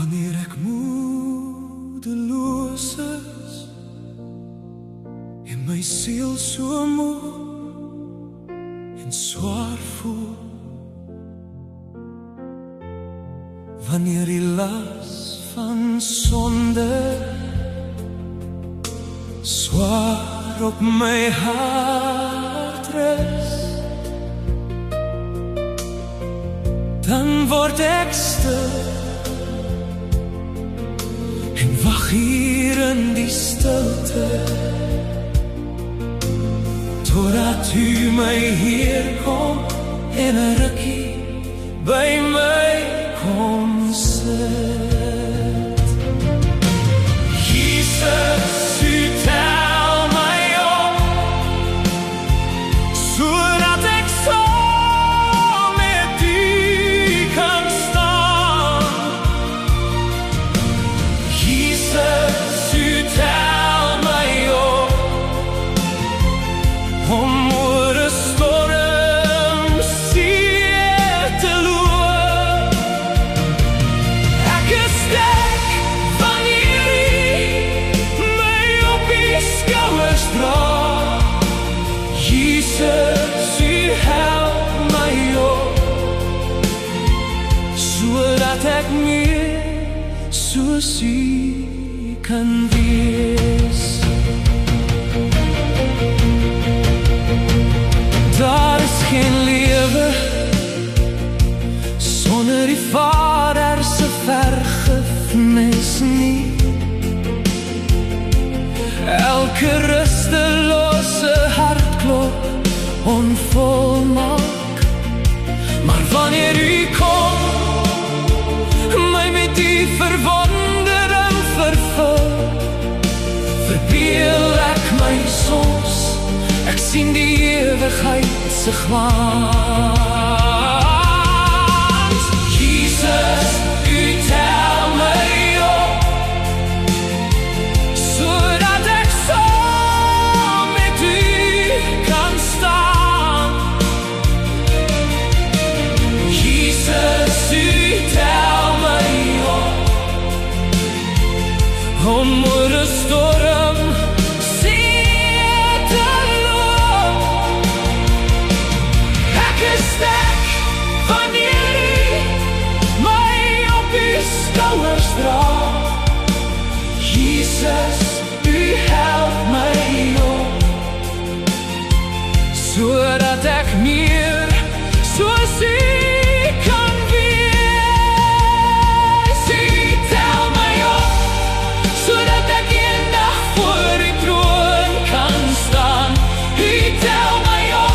Wanneer ek moedeloos is en my siel so moe en swaar voel, wanneer die las van sonde swaar op my hart rus, dan word ek stil en wag hier in die stilte, totdat u my hier kom en 'n rukkie by my kom sit. Jesus, u tel my op, sodat ek saam met u kan staan. Jesus, u tel my op, om oor 'n storm see te loop. Ek is sterk wanneer u my op u skouers dra. Jesus, u help my op, sodat ek meer soos u kan wees. Daar is geen lewe sonder die Vader se vergifnis nie. Elke rustelose hartklop onvolmaak, maar wanneer u kom, my met die verwondering vervul, verbeel ek my soms, ek sien die ewigheid se glans. Jesus, u tel my op, sodat ek saam met u kan staan. Jesus, u tel my op, om oor 'n storm sterk wanneer u my op u skouers dra. Jesus, u help my op, sodat ek meer soos u kan wees. U tel my op, sodat ek eendag voor u troon kan staan. U tel my op,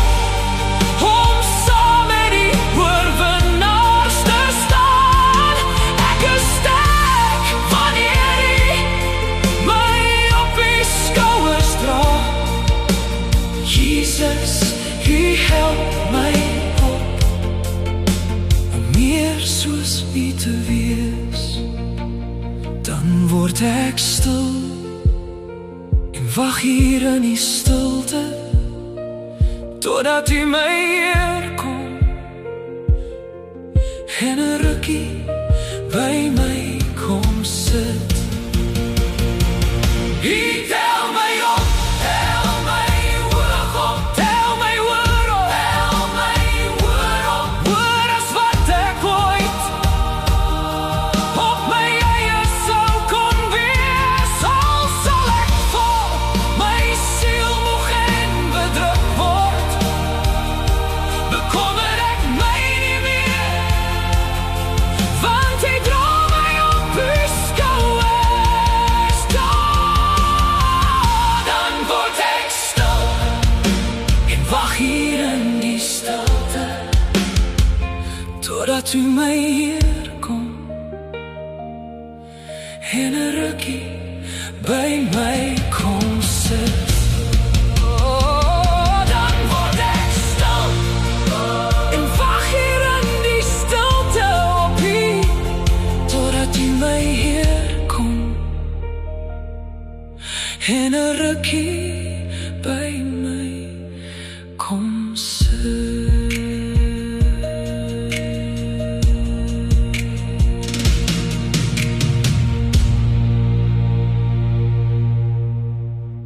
Jesus, u help my op, om meer soos u te wees. Dan word ek stil en wag hier in die stilte, totdat u my hier kom en 'n rukkie by my kom sit. U tel my op, tel my hoog op, tel my hoër op, tel my hoër op, hoër as wat ek ooit op my eie sou kon wees. Al sal ek val, my siel moeg en bedruk word, bekommer ek my nie meer, want hy dra my op u skouers. Dan word ek stil en wag hier in die stilte, totdat u my hier kom en 'n rukkie by my kom sit. Dan word ek stil en wag hier in die stilte op u, totdat u my hier kom en 'n rukkie